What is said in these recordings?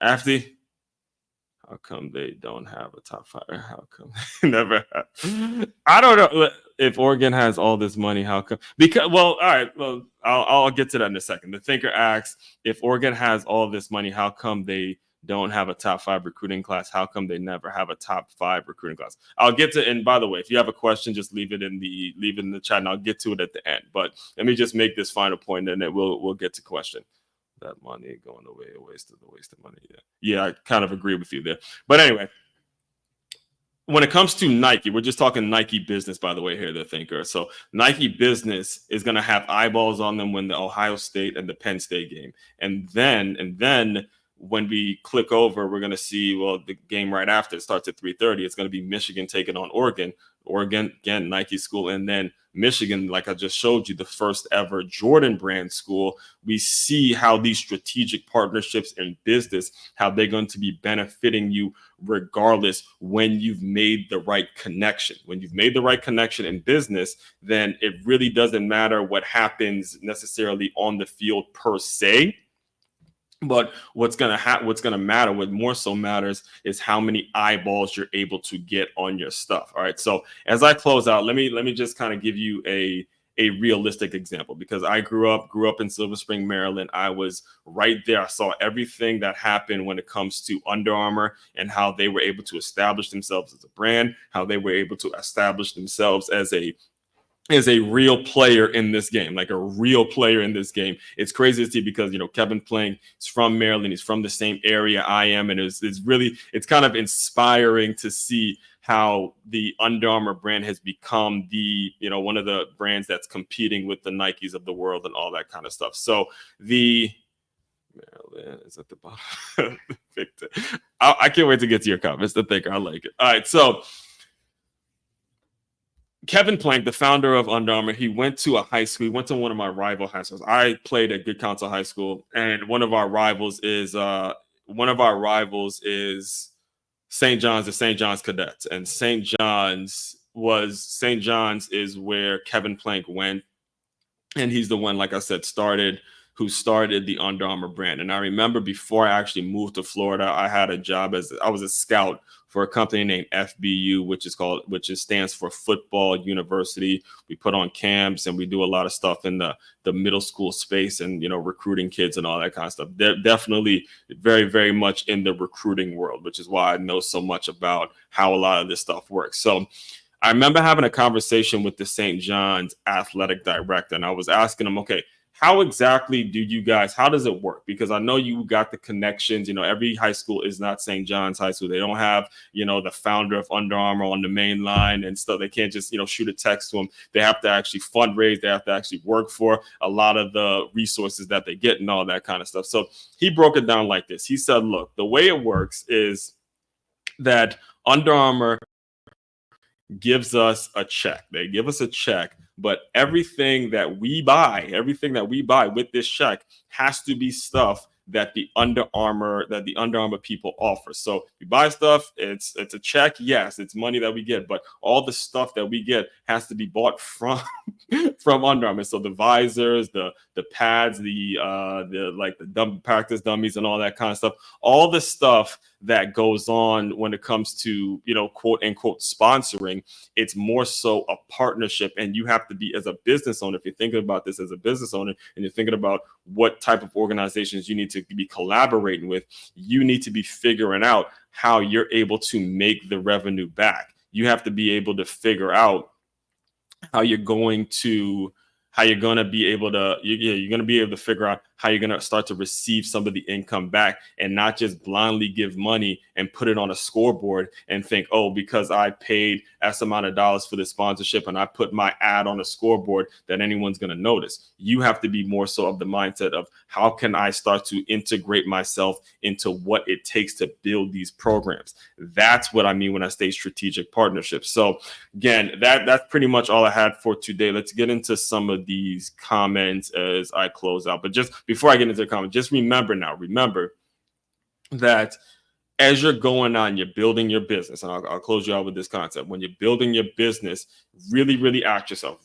After, how come they don't have a top five? How come they never have? I don't know if Oregon has all this money. How come? Because well, all right. Well, I'll get to that in a second. The thinker asks, if Oregon has all this money, how come they don't have a top five recruiting class? How come they never have a top five recruiting class? I'll get to. And by the way, if you have a question, just leave it in the chat, and I'll get to it at the end. But let me just make this final point, and then we'll get to question. That money going away, a waste of money. Yeah, I kind of agree with you there. But anyway, when it comes to Nike, we're just talking Nike business, by the way, here, the thinker. So Nike business is going to have eyeballs on them when the Ohio State and the Penn State game, and then when we click over, we're going to see, well, the game right after it starts at 3:30. It's going to be Michigan taking on Oregon. Oregon, again, Nike school, and then Michigan, like I just showed you, the first ever Jordan brand school. We see how these strategic partnerships in business, how they're going to be benefiting you regardless when you've made the right connection. When you've made the right connection in business, then it really doesn't matter what happens necessarily on the field per se. But what's gonna matter, what more so matters, is how many eyeballs you're able to get on your stuff. All right. So as I close out, let me just kind of give you a realistic example, because I grew up in Silver Spring, Maryland. I was right there. I saw everything that happened when it comes to Under Armour and how they were able to establish themselves as a brand, how they were able to establish themselves as a real player in this game, like a real player in this game. It's crazy to see, because, Kevin Plank is from Maryland. He's from the same area I am. And it's kind of inspiring to see how the Under Armour brand has become one of the brands that's competing with the Nikes of the world and all that kind of stuff. So Maryland is at the bottom. I can't wait to get to your comments. The thinker, I like it. All right. So Kevin Plank, the founder of Under Armour, he went to a high school. He went to one of my rival high schools. I played at Good Counsel High School, and one of our rivals is St. John's, the St. John's Cadets, and St. John's is where Kevin Plank went, and he's the one, like I said, who started the Under Armour brand. And I remember before I actually moved to Florida, I had a job I was a scout for a company named FBU, which stands for Football University. We put on camps and we do a lot of stuff in the middle school space and, recruiting kids and all that kind of stuff. They're definitely very, very much in the recruiting world, which is why I know so much about how a lot of this stuff works. So I remember having a conversation with the St. John's athletic director, and I was asking him, okay, how exactly how does it work? Because I know you got the connections. Every high school is not St. John's High School. They don't have, the founder of Under Armour on the main line and stuff. They can't just, shoot a text to them. They have to actually fundraise. They have to actually work for a lot of the resources that they get and all that kind of stuff. So he broke it down like this. He said, look, the way it works is that Under Armour gives us a check. They give us a check, but everything that we buy with this check has to be stuff that the Under Armour people offer. So you buy stuff, it's a check. Yes, it's money that we get, but all the stuff that we get has to be bought from Under Armour. So the visors, the pads, the practice dummies and all that kind of stuff, all the stuff that goes on when it comes to, quote unquote sponsoring. It's more so a partnership, and you have to be, as a business owner, if you're thinking about this as a business owner and you're thinking about what type of organizations you need to be collaborating with, you need to be figuring out how you're able to make the revenue back. You have to be able to figure out how you're going to be able to figure out how you're going to start to receive some of the income back, and not just blindly give money and put it on a scoreboard and think, oh, because I paid X amount of dollars for this sponsorship and I put my ad on a scoreboard, that anyone's going to notice. You have to be more so of the mindset of, how can I start to integrate myself into what it takes to build these programs? That's what I mean when I say strategic partnerships. So again, that's pretty much all I had for today. Let's get into some of these comments as I close out. But just before I get into the comments, just remember that as you're going on, you're building your business. And I'll close you out with this concept. When you're building your business, really, really ask yourself,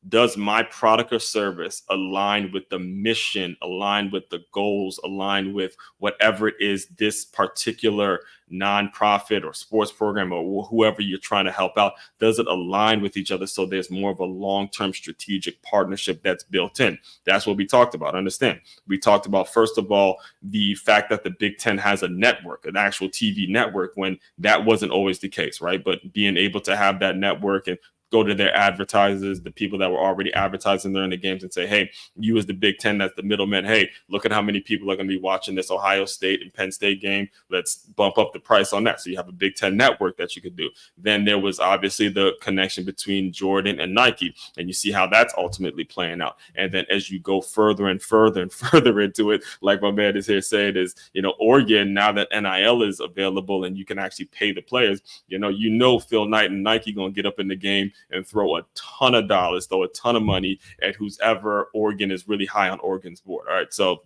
does my product or service align with the mission, align with the goals, align with whatever it is this particular nonprofit or sports program or whoever you're trying to help out, does it align with each other so there's more of a long-term strategic partnership that's built in? That's what we talked about. Understand, we talked about, first of all, the fact that the Big Ten has a network, an actual TV network, when that wasn't always the case, right? But being able to have that network and go to their advertisers, the people that were already advertising during the games, and say, hey, you as the Big Ten, that's the middleman, hey, look at how many people are going to be watching this Ohio State and Penn State game. Let's bump up the price on that. So you have a Big Ten network that you could do. Then there was obviously the connection between Jordan and Nike, and you see how that's ultimately playing out. And then as you go further and further and further into it, like my man is here saying, is, Oregon, now that NIL is available and you can actually pay the players, Phil Knight and Nike going to get up in the game and throw a ton of dollars, throw a ton of money at who's ever Oregon is really high on Oregon's board. All right, so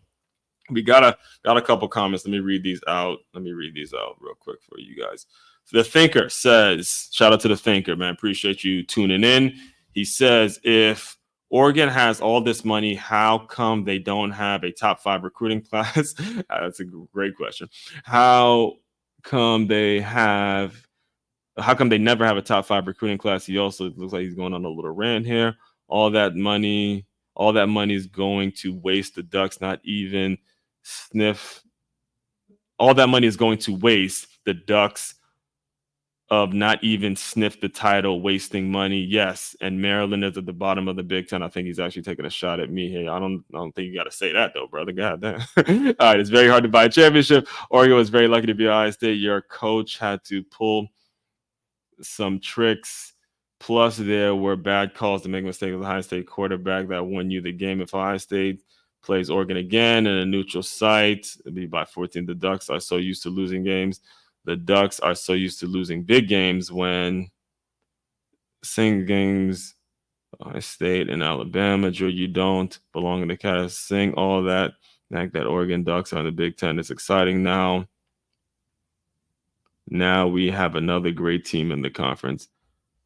we got a couple comments. Let me read these out real quick for you guys. The Thinker says, shout out to the Thinker, man. Appreciate you tuning in. He says, if Oregon has all this money, how come they don't have a top 5 recruiting class? That's a great question. How come they never have a top 5 recruiting class? He also looks like he's going on a little rant here. All that money is going to waste. The Ducks not even sniff. All that money is going to waste. The Ducks of not even sniff the title, wasting money. Yes, and Maryland is at the bottom of the Big Ten. I think he's actually taking a shot at me here. I don't think you got to say that though, brother. God damn. All right, it's very hard to buy a championship. Oregon was very lucky to be Ohio State. Your coach had to pull some tricks. Plus, there were bad calls to make mistakes with Ohio State quarterback that won you the game. If Ohio State plays Oregon again in a neutral site, it'll be by 14. The Ducks are so used to losing games. The Ducks are so used to losing big games when sing games, Ohio State and Alabama. Drew, you don't belong in the cast. Sing all that. Like that Oregon Ducks are in the Big Ten. It's exciting now. Now we have another great team in the conference.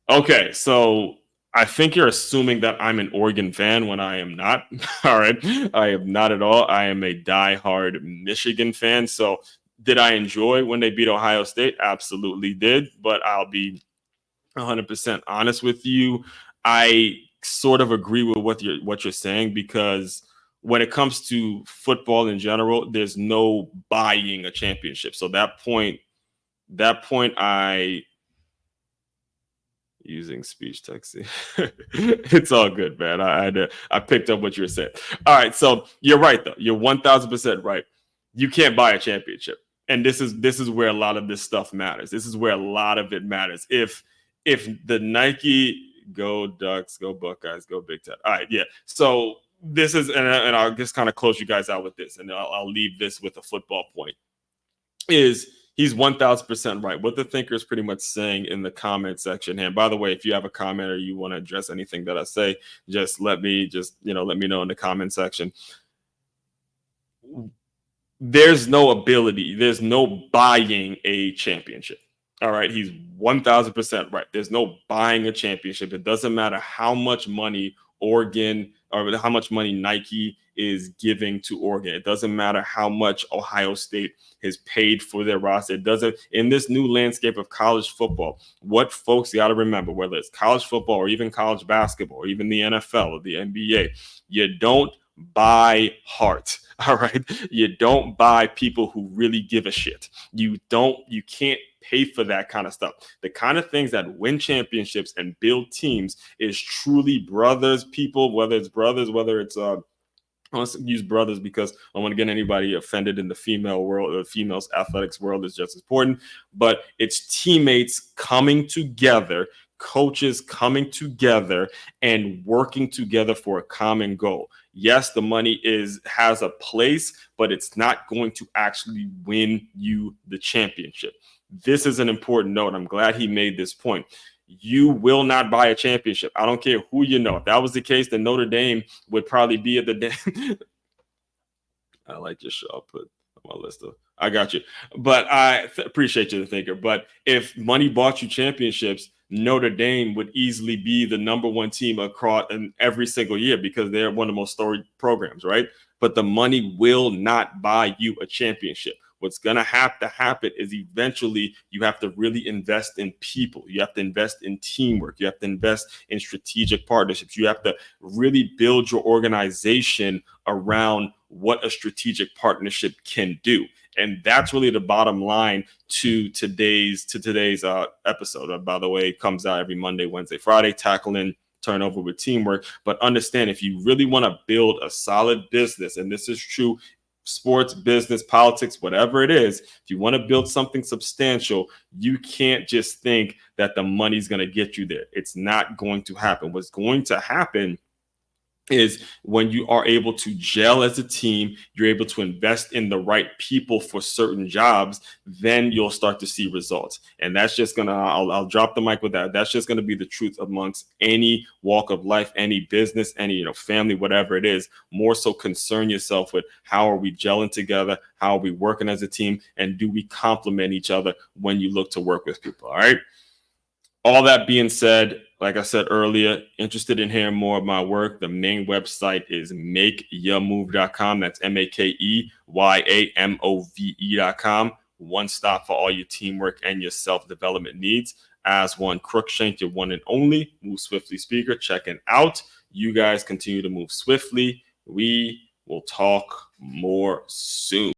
Okay, so I think you're assuming that I'm an Oregon fan when I am not. All right, I am not at all. I am a diehard Michigan fan. So did I enjoy when they beat Ohio State? Absolutely did. But I'll be 100% honest with you. I sort of agree with what you're saying, because when it comes to football in general, there's no buying a championship. So that point, I using speech texting. It's all good, man. I picked up what you were saying. All right, so you're right though. You're 1,000% right. You can't buy a championship, and this is where a lot of this stuff matters. This is where a lot of it matters. If the Nike, go Ducks, go Buckeyes, go Big Ten. All right, yeah. So this is, and I'll just kind of close you guys out with this, and I'll leave this with a football point. Is he's 1,000% right. What the Thinker is pretty much saying in the comment section. And by the way, if you have a comment or you want to address anything that I say, just let me know in the comment section. There's no ability. There's no buying a championship. All right. He's 1,000% right. There's no buying a championship. It doesn't matter how much money Oregon or how much money Nike is giving to Oregon. It doesn't matter how much Ohio State has paid for their roster. It doesn't, in this new landscape of college football, what folks got to remember, whether it's college football or even college basketball or even the NFL or the NBA, you don't buy heart. All right. You don't buy people who really give a shit. You can't pay for that kind of stuff. The kind of things that win championships and build teams is truly brothers, people, whether it's brothers, whether it's I want to use brothers because I don't want to get anybody offended in the female world. The females athletics world is just as important, but it's teammates coming together, coaches coming together and working together for a common goal. Yes, the money has a place, but it's not going to actually win you the championship. This is an important note. I'm glad he made this point. You will not buy a championship. I don't care who you know. If that was the case, then Notre Dame would probably be at the damn. I like your show. I'll put on my list of. I got you. But I appreciate you, the Thinker. But if money bought you championships, Notre Dame would easily be the #1 team across in every single year because they're one of the most storied programs, right? But the money will not buy you a championship. What's going to have to happen is eventually you have to really invest in people. You have to invest in teamwork. You have to invest in strategic partnerships. You have to really build your organization around what a strategic partnership can do. And that's really the bottom line to today's episode. By the way, it comes out every Monday, Wednesday, Friday, tackling turnover with teamwork. But understand, if you really want to build a solid business, and this is true sports, business, politics, whatever it is, if you want to build something substantial, you can't just think that the money's going to get you there. It's not going to happen. What's going to happen is when you are able to gel as a team, you're able to invest in the right people for certain jobs, then you'll start to see results. And that's just gonna, I'll drop the mic with that. That's just gonna be the truth amongst any walk of life, any business, any family, whatever it is. More so concern yourself with how are we gelling together, how are we working as a team, and do we complement each other when you look to work with people. All right. All that being said, like I said earlier, interested in hearing more of my work, the main website is makeyourmove.com. That's MakeYaMove.com. One stop for all your teamwork and your self-development needs. As one, Crookshank, your one and only Move Swiftly speaker, checking out. You guys continue to move swiftly. We will talk more soon.